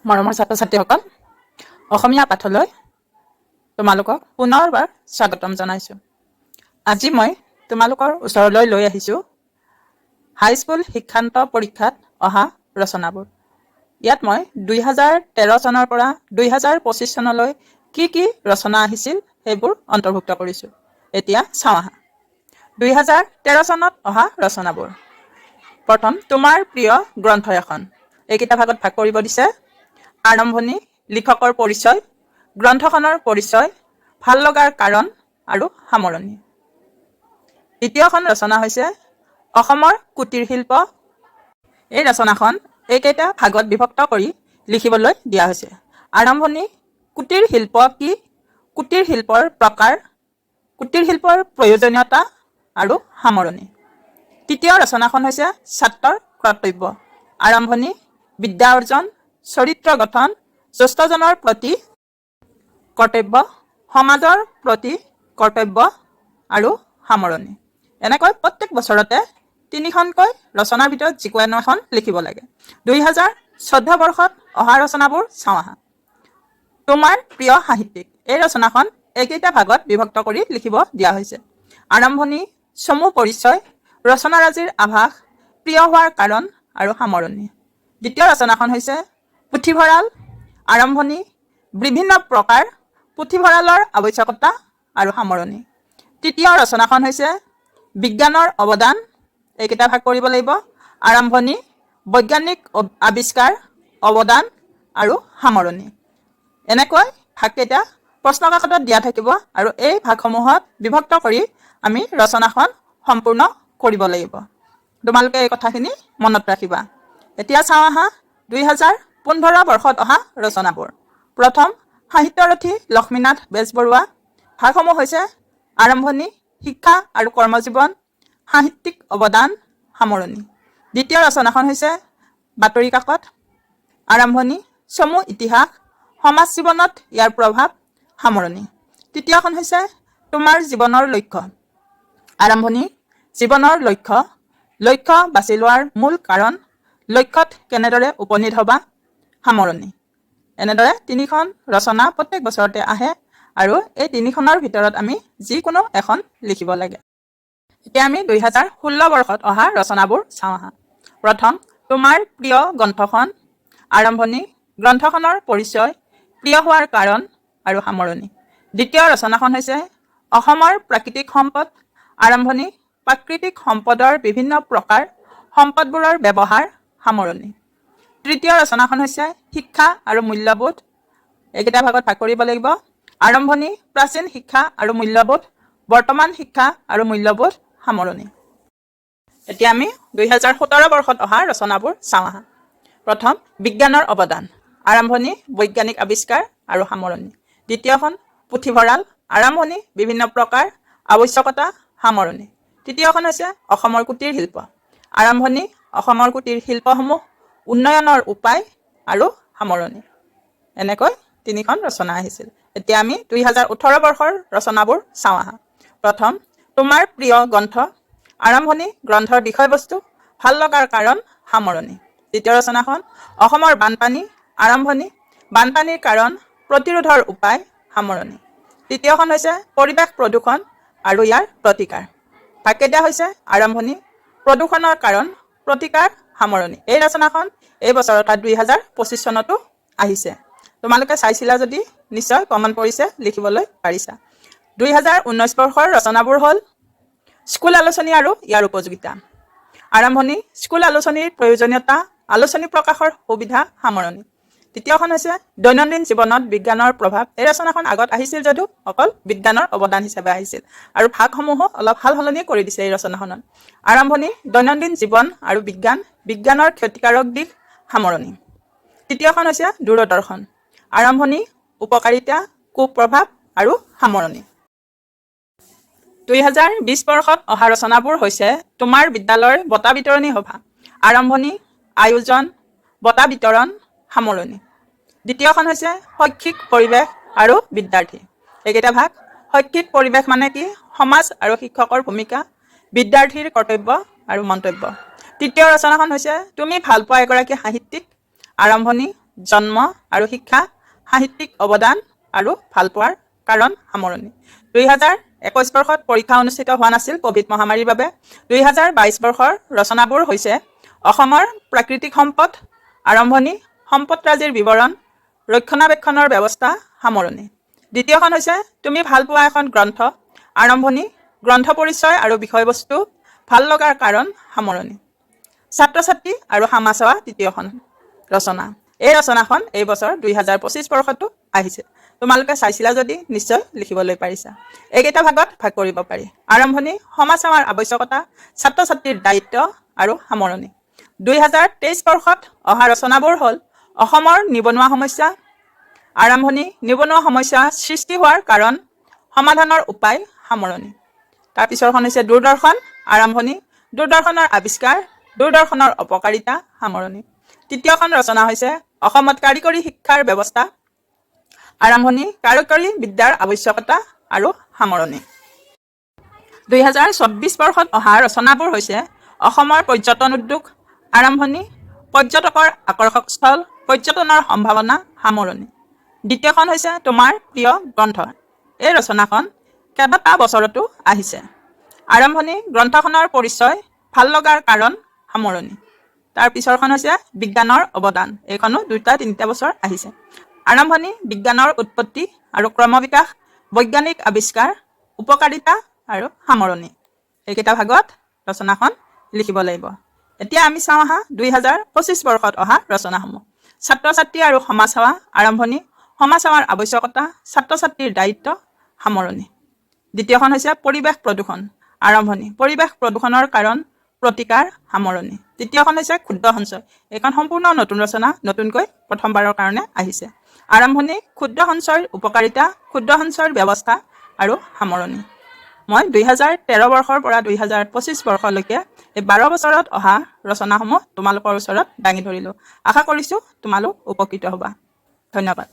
মৰমৰ ছাত্ৰ-ছাত্ৰীসকল, অসমীয়া পাঠলৈ তোমালোকক পুনৰবাৰ স্বাগতম জনাইছোঁ। আজি মই তোমালোকৰ ওচৰলৈ লৈ আহিছোঁ হাইস্কুল শিক্ষান্ত পৰীক্ষাত অহা ৰচনাবোৰ। ইয়াত মই 2013 চনৰ পৰা 2025 চনলৈ কি ৰচনা আহিছিল সেইবোৰ অন্তৰ্ভুক্ত কৰিছোঁ। এতিয়া চাওঁ আহা। 2013 চনত অহা ৰচনাবোৰ। প্ৰথম, তোমাৰ প্ৰিয় গ্ৰন্থ এখন। এইকেইটা ভাগত ভাগ কৰিব দিছে। আৰম্ভণি, লিখকৰ পৰিচয়, গ্ৰন্থখনৰ পৰিচয়, ভাল লগাৰ কাৰণ আৰু সামৰণি। দ্বিতীয়খন ৰচনা হৈছে অসমৰ কুটিৰ শিল্প। এই ৰচনাখন এইকেইটা ভাগত বিভক্ত কৰি লিখিবলৈ দিয়া হৈছে। আৰম্ভণি, কুটিৰ শিল্প কি, কুটিৰ শিল্পৰ প্ৰকাৰ, কুটিৰ শিল্পৰ প্ৰয়োজনীয়তা আৰু সামৰণি। তৃতীয় ৰচনাখন হৈছে ছাত্ৰৰ কৰ্তব্য। আৰম্ভণি, বিদ্যা অৰ্জন, চৰিত্ৰ গঠন, জ্যেষ্ঠজনৰ প্ৰতি কৰ্তব্য, সমাজৰ প্ৰতি কৰ্তব্য আৰু সামৰণি। এনেকৈ প্ৰত্যেক বছৰতে 3খনকৈ ৰচনাৰ ভিতৰত যিকোনো এখন লিখিব লাগে। 2014 বৰ্ষত অহা ৰচনাবোৰ চাওঁ আহা। তোমাৰ প্ৰিয় সাহিত্যিক। এই ৰচনাখন এইকেইটা ভাগত বিভক্ত কৰি লিখিব দিয়া হৈছে। আৰম্ভণি, চমু পৰিচয়, ৰচনাৰাজিৰ আভাস, প্ৰিয় হোৱাৰ কাৰণ আৰু সামৰণি। দ্বিতীয় ৰচনাখন হৈছে পুথিভঁৰাল। আৰম্ভণি, বিভিন্ন প্ৰকাৰ, পুথিভঁৰালৰ আৱশ্যকতা আৰু সামৰণি। তৃতীয় ৰচনাখন হৈছে বিজ্ঞানৰ অৱদান। এইকেইটা ভাগ কৰিব লাগিব। আৰম্ভণি, বৈজ্ঞানিক আৱিষ্কাৰ, অৱদান আৰু সামৰণি। এনেকৈ ভাগকেইটা প্ৰশ্নকাকতত দিয়া থাকিব আৰু এই ভাগসমূহত বিভক্ত কৰি আমি ৰচনাখন সম্পূৰ্ণ কৰিব লাগিব। তোমালোকে এই কথাখিনি মনত ৰাখিবা। এতিয়া চাওঁ আহা 2015 বৰ্ষত অহা ৰচনাবোৰ। প্ৰথম, সাহিত্যৰথী লক্ষ্মীনাথ বেজবৰুৱা। ভাগসমূহ হৈছে আৰম্ভণি, শিক্ষা আৰু কৰ্মজীৱন, সাহিত্যিক অৱদান, সামৰণি। দ্বিতীয় ৰচনাখন হৈছে বাতৰি কাকত। আৰম্ভণি, চমু ইতিহাস, সমাজ জীৱনত ইয়াৰ প্ৰভাৱ, সামৰণি। তৃতীয়খন হৈছে তোমাৰ জীৱনৰ লক্ষ্য। আৰম্ভণি, জীৱনৰ লক্ষ্য, লক্ষ্য বাছি লোৱাৰ মূল কাৰণ, লক্ষ্যত কেনেদৰে উপনীত হ'বা, সামৰণি। এনেদৰে 3খন ৰচনা প্ৰত্যেক বছৰতে আহে আৰু এই 3খনৰ ভিতৰত আমি যিকোনো এখন লিখিব লাগে। এতিয়া আমি 2016 বৰ্ষত অহা ৰচনাবোৰ চাওঁ আহা। প্ৰথম, তোমাৰ প্ৰিয় গ্ৰন্থখন। আৰম্ভণি, গ্ৰন্থখনৰ পৰিচয়, প্ৰিয় হোৱাৰ কাৰণ আৰু সামৰণি। দ্বিতীয় ৰচনাখন হৈছে অসমৰ প্ৰাকৃতিক সম্পদ। আৰম্ভণি, প্ৰাকৃতিক সম্পদৰ বিভিন্ন প্ৰকাৰ, সম্পদবোৰৰ ব্যৱহাৰ, সামৰণি। তৃতীয় ৰচনাখন হৈছে শিক্ষা আৰু মূল্যবোধ। এইকেইটা ভাগত ভাগ কৰিব লাগিব। আৰম্ভণি, প্ৰাচীন শিক্ষা আৰু মূল্যবোধ, বৰ্তমান শিক্ষা আৰু মূল্যবোধ, সামৰণি। এতিয়া আমি 2017 বৰ্ষত অহা ৰচনাবোৰ চাওঁ আহা। প্ৰথম, বিজ্ঞানৰ অৱদান। আৰম্ভণি, বৈজ্ঞানিক আৱিষ্কাৰ আৰু সামৰণি। দ্বিতীয়খন পুথিভঁৰাল। আৰম্ভণি, বিভিন্ন প্ৰকাৰ, আৱশ্যকতা, সামৰণি। তৃতীয়খন হৈছে অসমৰ কুটিৰ শিল্প। আৰম্ভণি, অসমৰ কুটিৰ শিল্পসমূহ, উন্নয়নৰ উপায় আৰু সামৰণি। এনেকৈ 3খন ৰচনা আহিছিল। এতিয়া আমি 2018 বৰ্ষৰ ৰচনাবোৰ চাওঁ আহা। প্ৰথম, তোমাৰ প্ৰিয় গ্ৰন্থ। আৰম্ভণি, গ্ৰন্থৰ বিষয়বস্তু, ভাল লগাৰ কাৰণ, সামৰণি। দ্বিতীয় ৰচনাখন অসমৰ বানপানী। আৰম্ভণি, বানপানীৰ কাৰণ, প্ৰতিৰোধৰ উপায়, সামৰণি। তৃতীয়খন হৈছে পৰিৱেশ প্ৰদূষণ আৰু ইয়াৰ প্ৰতিকাৰ। ভাগকেইটা হৈছে আৰম্ভণি, প্ৰদূষণৰ কাৰণ, প্ৰতিকাৰ, সামৰণি। এই ৰচনাখন এই বছৰ অৰ্থাৎ 2025 চনতো আহিছে। তোমালোকে চাইছিলা যদি নিশ্চয় কমন পৰিছে, লিখিবলৈ পাৰিছা। 2019 বৰ্ষৰ ৰচনাবোৰ হ'ল স্কুল আলোচনী আৰু ইয়াৰ উপযোগিতা। আৰম্ভণি, স্কুল আলোচনীৰ প্ৰয়োজনীয়তা, আলোচনী প্ৰকাশৰ সুবিধা, সামৰণি। তৃতীয়খন হৈছে দৈনন্দিন জীৱনত বিজ্ঞানৰ প্ৰভাৱ। এই ৰচনাখন আগত আহিছিল যদিও অকল বিজ্ঞানৰ অৱদান হিচাপে আহিছিল আৰু ভাগসমূহো অলপ সাল সলনি কৰি দিছে এই ৰচনাখনত। আৰম্ভণি, দৈনন্দিন জীৱন আৰু বিজ্ঞান, বিজ্ঞানৰ ক্ষতিকাৰক দিশ, সামৰণি। তৃতীয়খন হৈছে দূৰদৰ্শন। আৰম্ভণি, উপকাৰিতা, কুপ্ৰভাৱ আৰু সামৰণি। 2020 বৰ্ষত অহা ৰচনাবোৰ হৈছে তোমাৰ বিদ্যালয়ৰ বঁটা বিতৰণী সভা। আৰম্ভণি, আয়োজন, বঁটা বিতৰণ, সামৰণি। দ্বিতীয়খন হৈছে শৈক্ষিক পৰিৱেশ আৰু বিদ্যাৰ্থী। এইকেইটা ভাগ। শৈক্ষিক পৰিৱেশ মানে কি, সমাজ আৰু শিক্ষকৰ ভূমিকা, বিদ্যাৰ্থীৰ কৰ্তব্য আৰু মন্তব্য। তৃতীয় ৰচনাখন হৈছে তুমি ভাল পোৱা এগৰাকী সাহিত্যিক। আৰম্ভণি, জন্ম আৰু শিক্ষা, সাহিত্যিক অৱদান আৰু ভালপোৱাৰ কাৰণ সামৰণি। 2021 বৰ্ষত পৰীক্ষা অনুষ্ঠিত হোৱা নাছিল কোভিড মহামাৰীৰ বাবে। 2022 বৰ্ষৰ ৰচনাবোৰ হৈছে অসমৰ প্ৰাকৃতিক সম্পদ, আৰম্ভণি, সম্পদৰাজিৰ বিৱৰণ, ৰক্ষণাবেক্ষণৰ ব্যৱস্থা, সামৰণি। দ্বিতীয়খন হৈছে তুমি ভাল পোৱা এখন গ্ৰন্থ, আৰম্ভণি, গ্ৰন্থ পৰিচয় আৰু বিষয়বস্তু, ভাল লগাৰ কাৰণ, সামৰণি। ছাত্ৰ ছাত্ৰী আৰু সমাজ সেৱা তৃতীয়খন ৰচনা। এই ৰচনাখন এই বছৰ 2025 বৰ্ষতো আহিছে। তোমালোকে চাইছিলা যদি নিশ্চয় লিখিবলৈ পাৰিছা। এইকেইটা ভাগত ভাগ কৰিব পাৰি। আৰম্ভণি, সমাজ সেৱাৰ আৱশ্যকতা, ছাত্ৰ ছাত্ৰীৰ দায়িত্ব আৰু সামৰণি। 2023 বৰ্ষত অহা ৰচনাবোৰ হ'ল অসমৰ নিবনুৱা সমস্যা, আৰম্ভণি, নিবনুৱা সমস্যা সৃষ্টি হোৱাৰ কাৰণ, সমাধানৰ উপায়, সামৰণি। তাৰপিছৰখন হৈছে দূৰদৰ্শন, আৰম্ভণি, দূৰদৰ্শনৰ আৱিষ্কাৰ, দূৰদৰ্শনৰ অপকাৰিতা, সামৰণি। তৃতীয়খন ৰচনা হৈছে অসমত কাৰিকৰী শিক্ষাৰ ব্যৱস্থা, আৰম্ভণি, কাৰিকৰী বিদ্যাৰ আৱশ্যকতা আৰু সামৰণি। 2024 বৰ্ষত অহা ৰচনাবোৰ হৈছে অসমৰ পৰ্যটন উদ্যোগ, আৰম্ভণি, পৰ্যটকৰ আকৰ্ষকস্থল, পৰ্যটনৰ সম্ভাৱনা, সামৰণি। দ্বিতীয়খন হৈছে তোমাৰ প্ৰিয় গ্ৰন্থ। এই ৰচনাখন কেইবাটা বছৰতো আহিছে। আৰম্ভণি, গ্ৰন্থখনৰ পৰিচয়, ভাল লগাৰ কাৰণ, সামৰণি। তাৰ পিছৰখন হৈছে বিজ্ঞানৰ অৱদান। এইখনো 2-3টা বছৰ আহিছে। আৰম্ভণি, বিজ্ঞানৰ উৎপত্তি আৰু ক্ৰমবিকাশ, বৈজ্ঞানিক আৱিষ্কাৰ, উপকাৰিতা আৰু সামৰণি। এইকেইটা ভাগত ৰচনাখন লিখিব লাগিব। এতিয়া আমি চাওঁ আহা 2025 বৰ্ষত অহা ৰচনাসমূহ। ছাত্ৰ ছাত্ৰী আৰু সমাজ সেৱা, আৰম্ভণি, সমাজ সেৱাৰ আৱশ্যকতা, ছাত্ৰ ছাত্ৰীৰ দায়িত্ব, সামৰণি। দ্বিতীয়খন হৈছে পৰিৱেশ প্ৰদূষণ, আৰম্ভণি, পৰিৱেশ প্ৰদূষণৰ কাৰণ, প্ৰতিকাৰ, সামৰণি। তৃতীয়খন হৈছে ক্ষুদ্ৰ সঞ্চয়। এইখন সম্পূৰ্ণ নতুন ৰচনা, নতুনকৈ প্ৰথমবাৰৰ কাৰণে আহিছে। আৰম্ভণি, ক্ষুদ্ৰ সঞ্চয়ৰ উপকাৰিতা, ক্ষুদ্ৰ সঞ্চয়ৰ ব্যৱস্থা আৰু সামৰণি। মই 2013 বৰ্ষৰ পৰা 2025 বৰ্ষলৈকে এই 12 বছৰত অহা ৰচনাসমূহ তোমালোকৰ ওচৰত দাঙি ধৰিলোঁ। আশা কৰিছোঁ তোমালোক উপকৃত হ'বা। ধন্যবাদ।